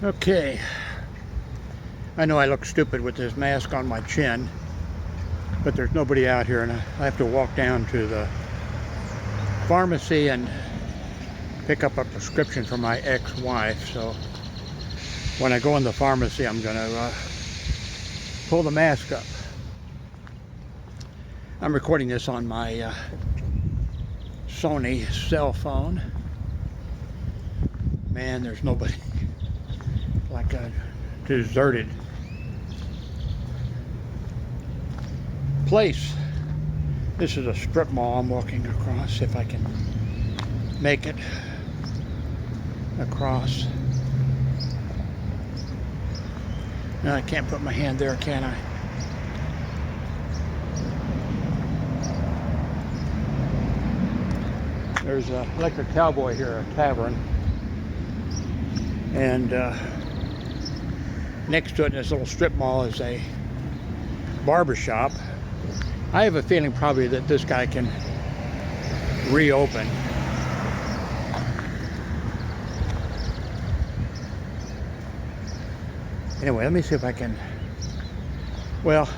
Okay, I know I look stupid with this mask on my chin, but there's nobody out here, and I have to walk down to the pharmacy and pick up a prescription for my ex-wife. So when I go in the pharmacy, I'm going to pull the mask up. I'm recording this on my Sony cell phone. Man, there's nobody. Like a deserted place. This is a strip mall I'm walking across, if I can make it across. No, I can't put my hand there, can I? There's a Electric Cowboy here, a tavern. And next to it in this little strip mall is a barber shop. I have a feeling probably that this guy can reopen. Anyway, let me see if I can, well,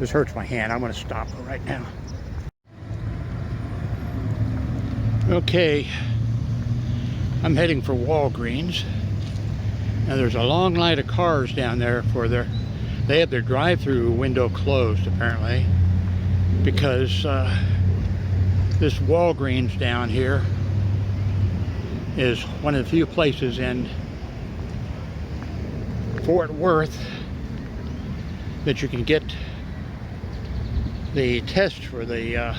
this hurts my hand. I'm going to stop right now. Okay, I'm heading for Walgreens. Now there's a long line of cars down there they have their drive-through window closed apparently, because this Walgreens down here is one of the few places in Fort Worth that you can get the test for the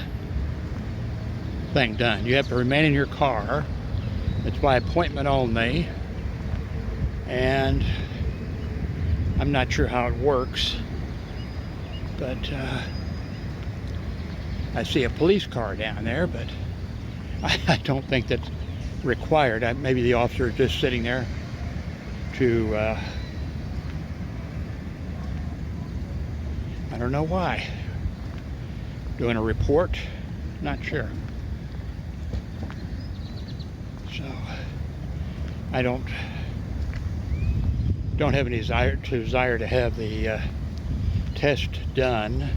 thing done. You have to remain in your car. It's by appointment only, and I'm not sure how it works, but I see a police car down there, but I don't think that's required. Maybe the officer is just sitting there to I don't know why, doing a report, not sure. So I don't have any desire to have the test done.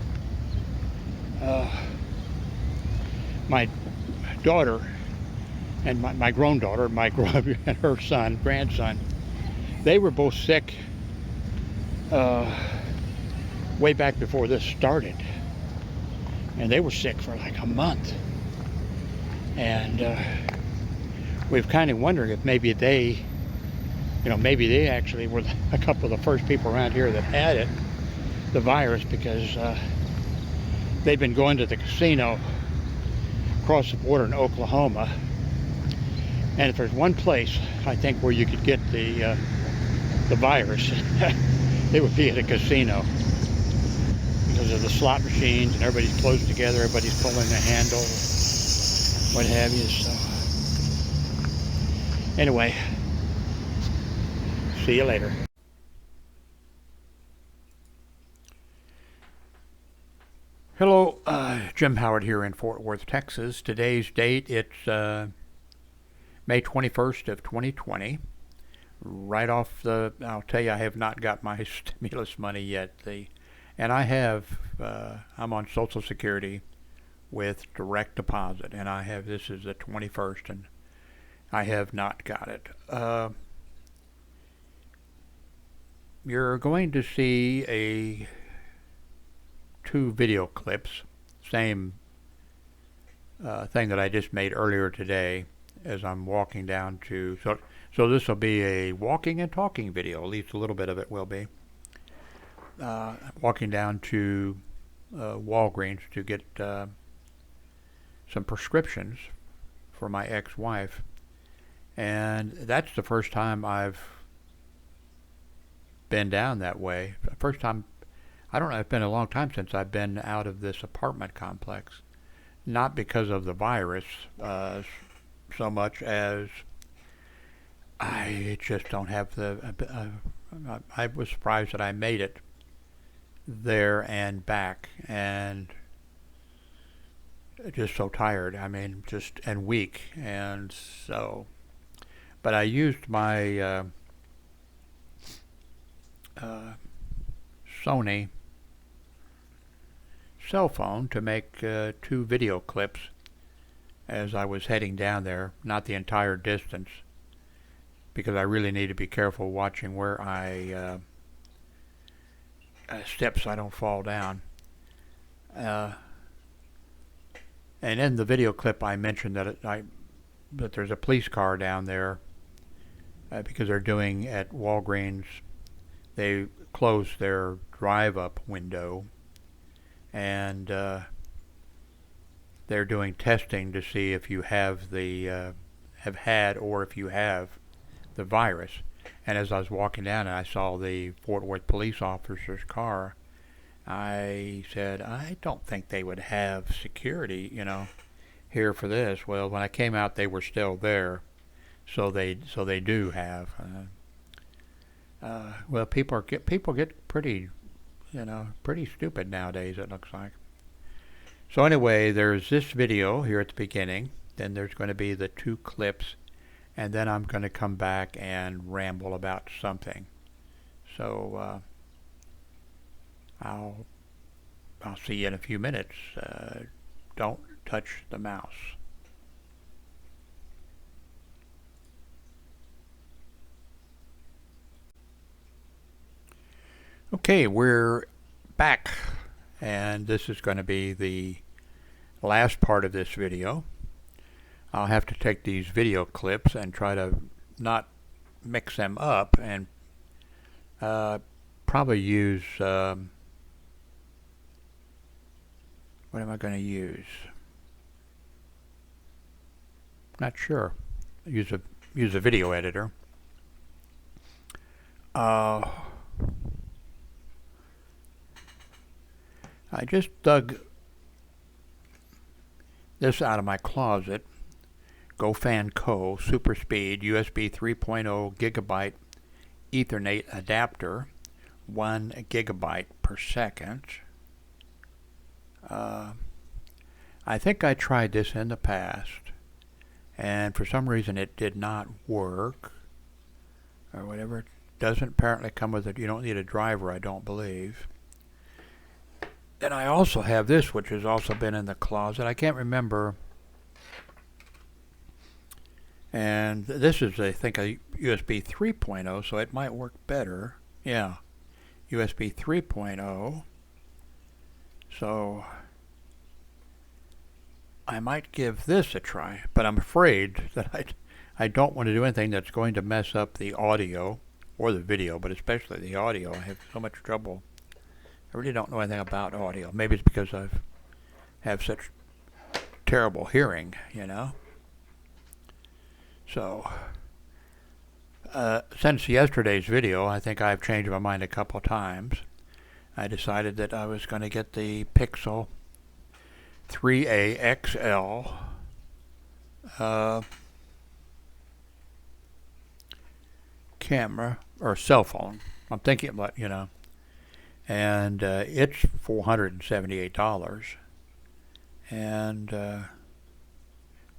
My daughter and my grown daughter, and her grandson, they were both sick way back before this started, and they were sick for like a month, and we've kind of wondering if maybe they actually were a couple of the first people around here that had it, the virus, because they'd been going to the casino across the border in Oklahoma. And if there's one place, I think, where you could get the virus, it would be at a casino, because of the slot machines and everybody's close together, everybody's pulling the handle, what have you. So anyway, see you later. Hello, Jim Howard here in Fort Worth, Texas. Today's date, it's May 21st of 2020. Right off I'll tell you, I have not got my stimulus money yet. And I'm on Social Security with direct deposit, and this is the 21st, and I have not got it. You're going to see two video clips, same thing that I just made earlier today, as I'm walking down to, so this will be a walking and talking video, at least a little bit of it will be. Walking down to Walgreens to get some prescriptions for my ex-wife, and that's the first time I've been down that way. First time, I don't know, it's been a long time since I've been out of this apartment complex. Not because of the virus so much as I just don't have I was surprised that I made it there and back, and just so tired. I mean, and weak, and so But I used my Sony cell phone to make 2 video clips as I was heading down there, not the entire distance, because I really need to be careful watching where I step so I don't fall down. And in the video clip I mentioned that that there's a police car down there because they're doing at Walgreens, they closed their drive-up window, and they're doing testing to see if you have have had, or if you have the virus. And as I was walking down and I saw the Fort Worth police officer's car, I said, I don't think they would have security, here for this. Well, when I came out, they were still there, so they do have. Well, people get pretty, pretty stupid nowadays, it looks like. So anyway, there's this video here at the beginning. Then there's going to be the 2 clips, and then I'm going to come back and ramble about something. So I'll see you in a few minutes. Don't touch the mouse. Okay, we're back, and this is going to be the last part of this video. I'll have to take these video clips and try to not mix them up, and probably use what am I going to use? Not sure. Use a video editor. I just dug this out of my closet. GoFan Co. Super Speed USB 3.0 gigabyte Ethernet adapter, 1 gigabyte per second. I think I tried this in the past, and for some reason it did not work, or whatever. It doesn't apparently come with it. You don't need a driver, I don't believe. Then I also have this, which has also been in the closet. I can't remember. And this is, I think, a USB 3.0, so it might work better. Yeah, USB 3.0. So I might give this a try, but I'm afraid that I don't want to do anything that's going to mess up the audio or the video, but especially the audio. I have so much trouble. I really don't know anything about audio. Maybe it's because I have such terrible hearing, So, since yesterday's video, I think I've changed my mind a couple times. I decided that I was going to get the Pixel 3a XL camera, or cell phone. I'm thinking about, and it's $478, and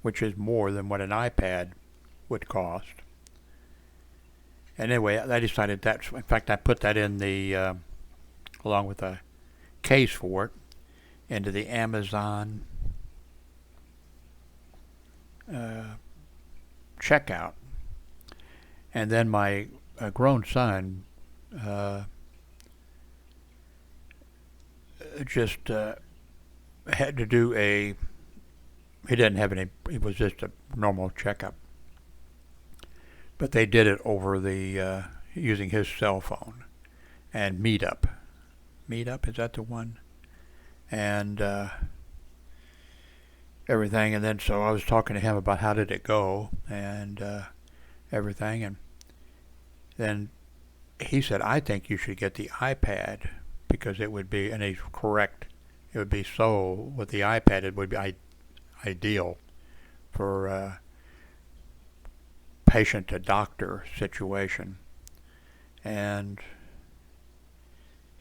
which is more than what an iPad would cost. And anyway, I decided that's, in fact, I put that in the along with a case for it into the Amazon checkout. And then my grown son just had to do he didn't have any, it was just a normal checkup. But they did it over the, using his cell phone, and Meetup. Meetup, is that the one? And everything, and then so I was talking to him about how did it go, and everything, and then he said, I think you should get the iPad, because it would be, and he's correct, it would be so, with the iPad it would be ideal for patient to doctor situation. And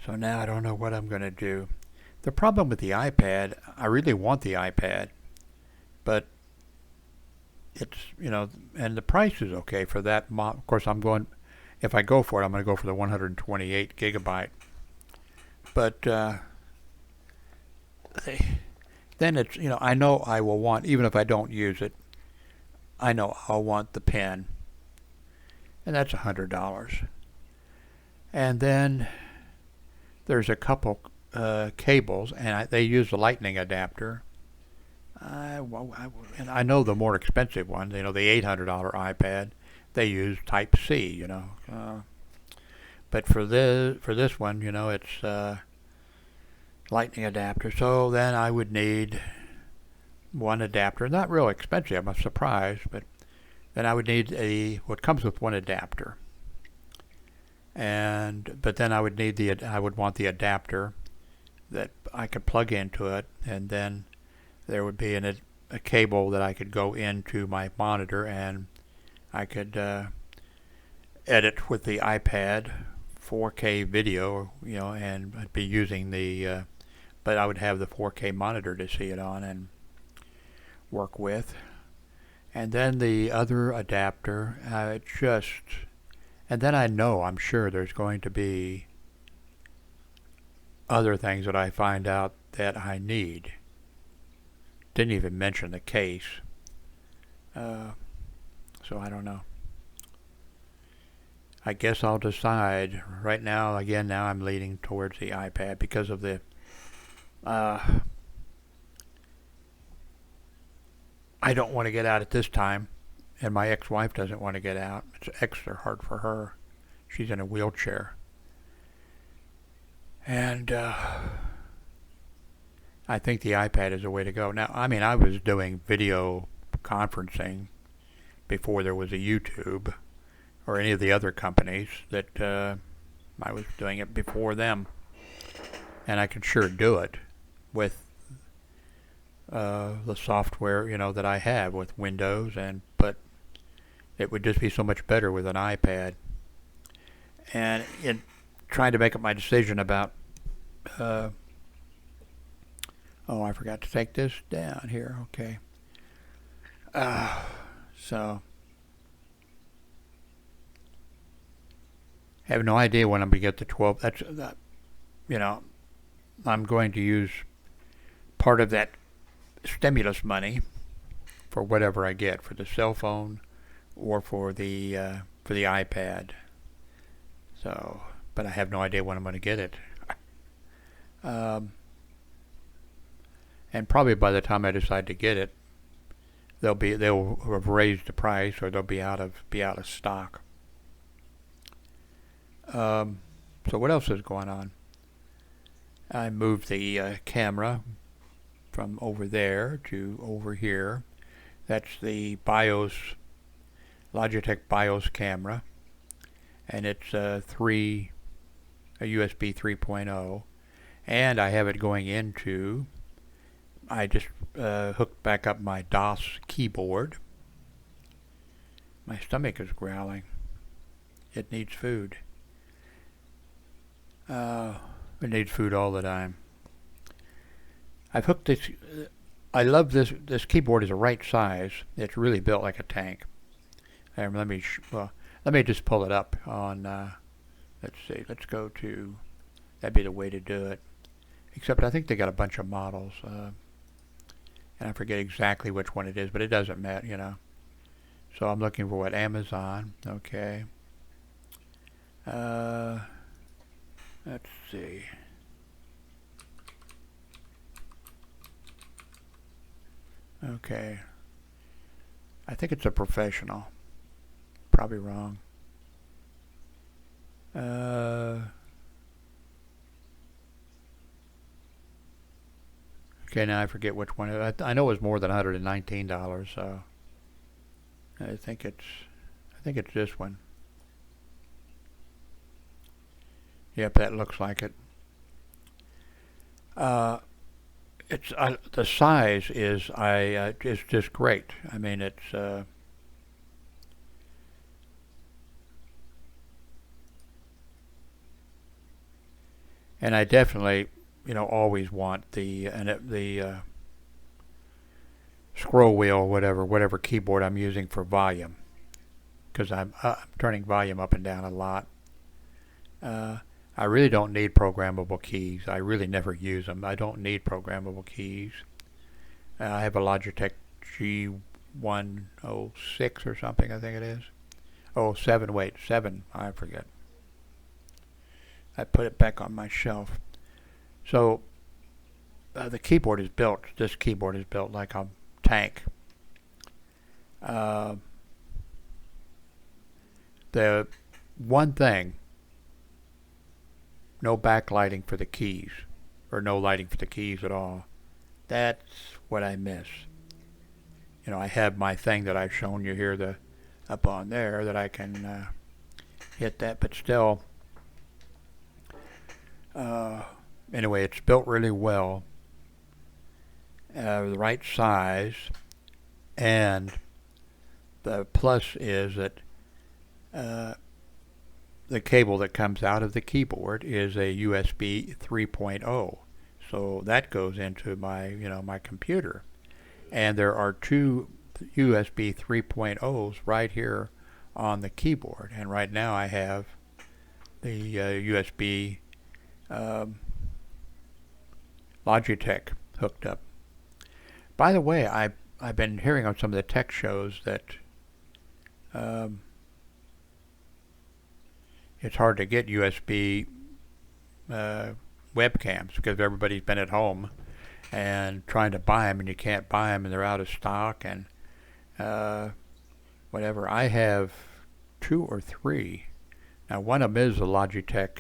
so now I don't know what I'm going to do. The problem with the iPad, I really want the iPad, but it's and the price is okay for that. Of course, if I go for it, I'm going to go for the 128 gigabyte. But then it's, I know I will want, even if I don't use it, I know I'll want the pen. And that's $100. And then there's a couple cables, and they use the lightning adapter. And I know the more expensive one, the $800 iPad, they use Type C, but for this one, it's lightning adapter. So then I would need one adapter. Not real expensive, I'm surprised, but then I would need what comes with one adapter. But then I would want the adapter that I could plug into it, and then there would be a cable that I could go into my monitor, and I could edit with the iPad 4K video, and I'd be using but I would have the 4K monitor to see it on and work with. And then the other adapter, and then I'm sure there's going to be other things that I find out that I need. Didn't even mention the case. So I don't know. I guess I'll decide. Right now, now I'm leaning towards the iPad because of the I don't want to get out at this time, and my ex-wife doesn't want to get out. It's extra hard for her. She's in a wheelchair. And I think the iPad is the way to go. Now, I was doing video conferencing before there was a YouTube or any of the other companies that I was doing it before them. And I could sure do it with the software, that I have with Windows, but it would just be so much better with an iPad. And in trying to make up my decision about, I forgot to take this down here. Okay. So I have no idea when I'm going to get the 12. I'm going to use part of that stimulus money for whatever I get, for the cell phone or for the iPad. So, but I have no idea when I'm going to get it. And probably by the time I decide to get it, they'll have raised the price, or they'll be out of stock. So what else is going on? I moved the camera from over there to over here. That's the Logitech BIOS camera, and it's a USB 3.0, and I have it going into. I just hooked back up my DOS keyboard. My stomach is growling. It needs food. It needs food all the time. I've hooked this. I love this. This keyboard is the right size. It's really built like a tank. And let me just pull it up on. Let's see. Let's go to. That'd be the way to do it. Except I think they got a bunch of models, and I forget exactly which one it is, but it doesn't matter, So I'm looking for Amazon. Okay. Let's see. Okay. I think it's a professional. Probably wrong. Okay, now I forget which one. I know it was more than $119, so I think it's this one. Yep, that looks like it. It's the size is just great. It's and I definitely always want the scroll wheel, whatever keyboard I'm using for volume, because I'm turning volume up and down a lot. I really don't need programmable keys. I really never use them. I don't need programmable keys. I have a Logitech G106 or something, I think it is. Oh, 7, wait, 7, I forget. I put it back on my shelf. So the keyboard is built, this keyboard is built like a tank. The one thing, no backlighting for the keys, or no lighting for the keys at all. That's what I miss. You know, I have my thing that I've shown you here, up on there, that I can hit that, but still, anyway, it's built really well, the right size, and the plus is that the cable that comes out of the keyboard is a USB 3.0, so that goes into my computer, and there are two USB 3.0s right here on the keyboard, and right now I have the USB Logitech hooked up. By the way, I've been hearing on some of the tech shows that it's hard to get USB webcams because everybody's been at home and trying to buy them, and you can't buy them, and they're out of stock, and whatever. I have 2 or 3. Now, one of them is a Logitech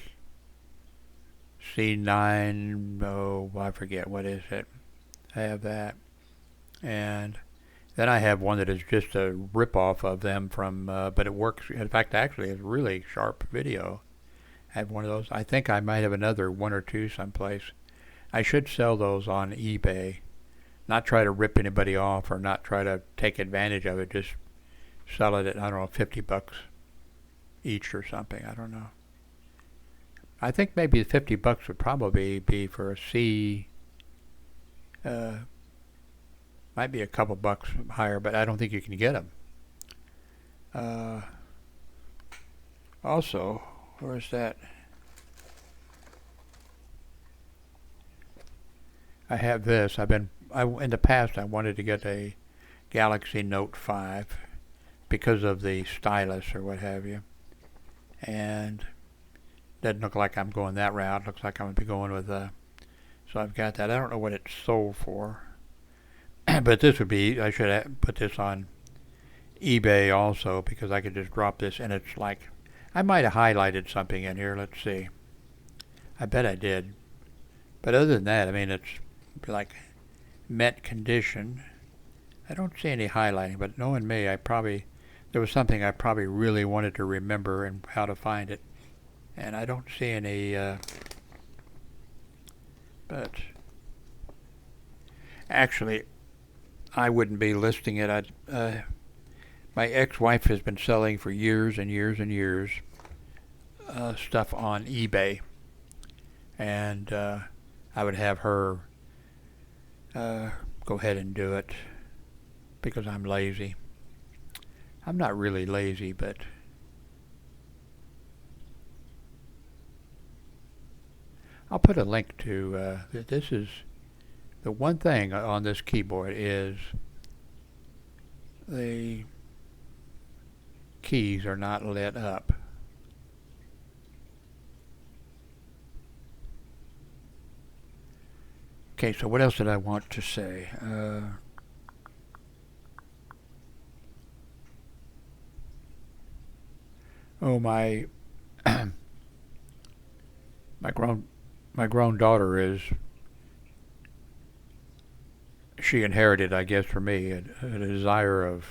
C9, oh, I forget, what is it? I have that. And then I have one that is just a rip-off of them from, but it works. In fact, actually, it's really sharp video. I have one of those. I think I might have another 1 or 2 someplace. I should sell those on eBay. Not try to rip anybody off or not try to take advantage of it. Just sell it at, I don't know, $50 each or something. I don't know. I think maybe $50 would probably be for a C. Might be a couple bucks higher, but I don't think you can get them. Also, where is that? I have this. In the past I wanted to get a Galaxy Note 5 because of the stylus or what have you, and doesn't look like I'm going that route. Looks like I'm going to be going with so I've got that. I don't know what it's sold for. But this would be, I should put this on eBay also, because I could just drop this, and it's like, I might have highlighted something in here. Let's see. I bet I did. But other than that, I mean, it's like mint condition. I don't see any highlighting, but knowing me, there was something I probably really wanted to remember and how to find it. And I don't see any, but actually, I wouldn't be listing it. My ex-wife has been selling for years and years and years stuff on eBay, and I would have her go ahead and do it because I'm lazy. I'm not really lazy, but I'll put a link to this is the one thing on this keyboard is the keys are not lit up. Okay, so what else did I want to say? My my grown daughter she inherited, I guess, from me a desire of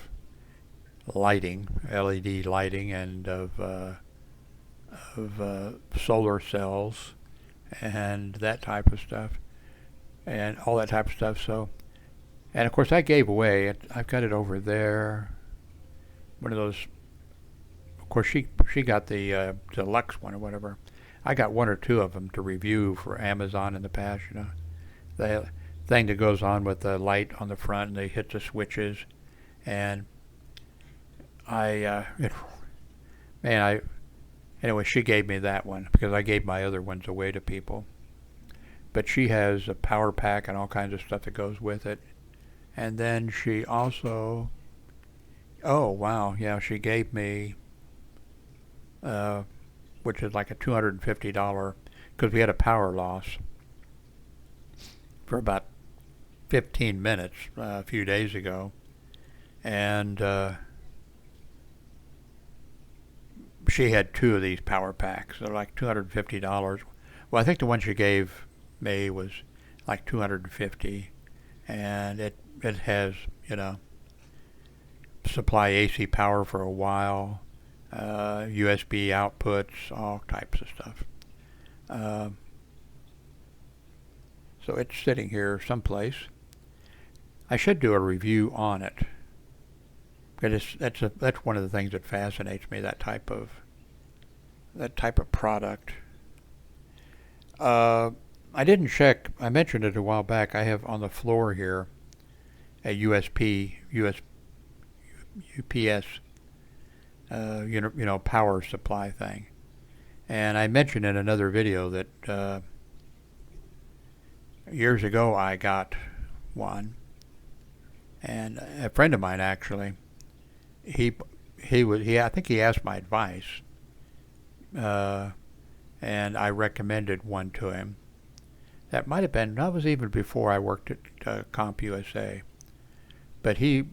lighting, LED lighting, and of solar cells and that type of stuff, and all that type of stuff. So, and of course, I gave away. I've got it over there. One of those. Of course, she got the deluxe one or whatever. I got 1 or 2 of them to review for Amazon in the past. thing that goes on with the light on the front, and they hit the switches. And anyway, she gave me that one because I gave my other ones away to people. But she has a power pack and all kinds of stuff that goes with it. And then she also, oh wow, yeah, she gave me, which is like a $250, because we had a power loss for about 15 minutes a few days ago. And she had 2 of these power packs. They're like $250. Well, I think the one she gave me was like $250, and it has, supply AC power for a while, USB outputs, all types of stuff. So it's sitting here someplace. I should do a review on it. But that's one of the things that fascinates me, that type of product. I didn't check. I mentioned it a while back. I have on the floor here a UPS, power supply thing. And I mentioned in another video that years ago I got one, and a friend of mine actually, I think he asked my advice, and I recommended one to him. That was even before I worked at CompUSA. But he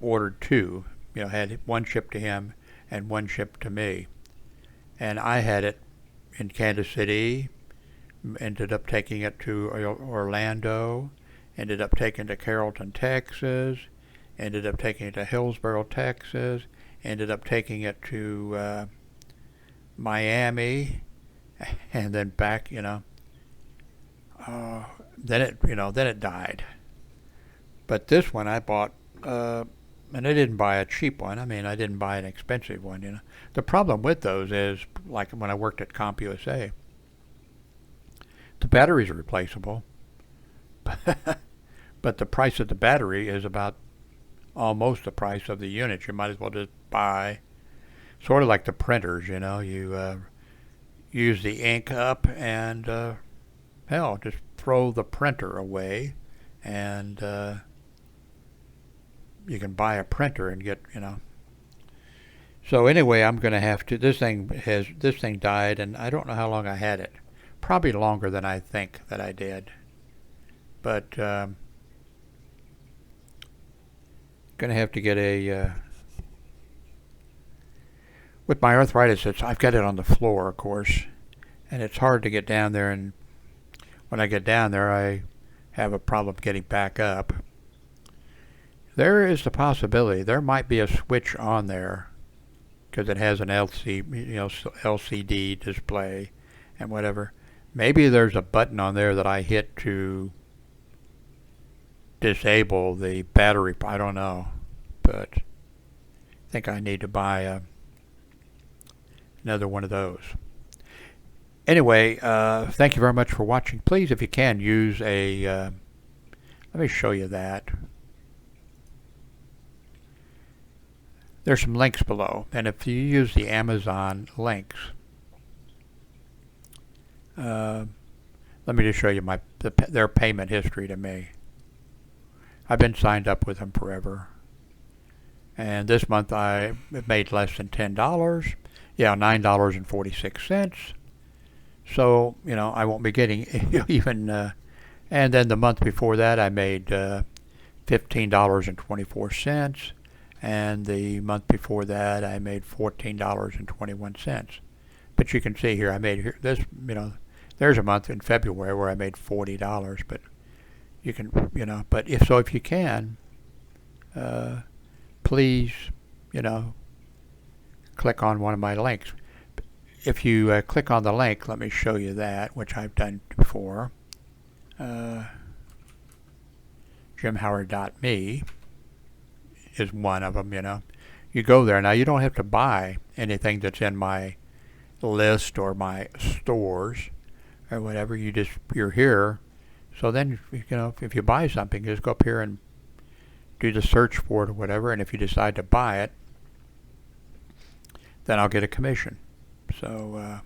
ordered 2, had one shipped to him and one shipped to me. And I had it in Kansas City, ended up taking it to Orlando, ended up taking it to Carrollton, Texas, ended up taking it to Hillsboro, Texas, ended up taking it to Miami, and then back, then it died. But this one I bought, and I didn't buy a cheap one. I mean, I didn't buy an expensive one, The problem with those is, like when I worked at CompUSA, the batteries are replaceable, but the price of the battery is about almost the price of the unit. You might as well just buy, sort of like the printers, you use the ink up and, just throw the printer away, and you can buy a printer and get, So anyway, I'm going to have to, this thing died, and I don't know how long I had it. Probably longer than I think that I did. But going to have to get with my arthritis, I've got it on the floor, of course, and it's hard to get down there, and when I get down there, I have a problem getting back up. There is the possibility there might be a switch on there, because it has an LCD display and whatever. Maybe there's a button on there that I hit to disable the battery. I don't know, but I think I need to buy another one of those. Anyway, thank you very much for watching. Please, if you can, use let me show you that. There's some links below, and if you use the Amazon links, let me just show you their payment history to me. I've been signed up with them forever, and this month I made less than $10. Yeah, $9.46. So I won't be getting even. And then the month before that, I made $15.24. And the month before that, I made $14.21. But you can see here, I made this, there's a month in February where I made $40. But you can, but if you can, please, click on one of my links. If you click on the link, let me show you that, which I've done before. JimHoward.me is one of them, You go there. Now, you don't have to buy anything that's in my list or my stores or whatever. You're here So then, if you buy something, just go up here and do the search for it or whatever, and if you decide to buy it, then I'll get a commission. So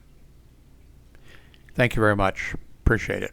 thank you very much. Appreciate it.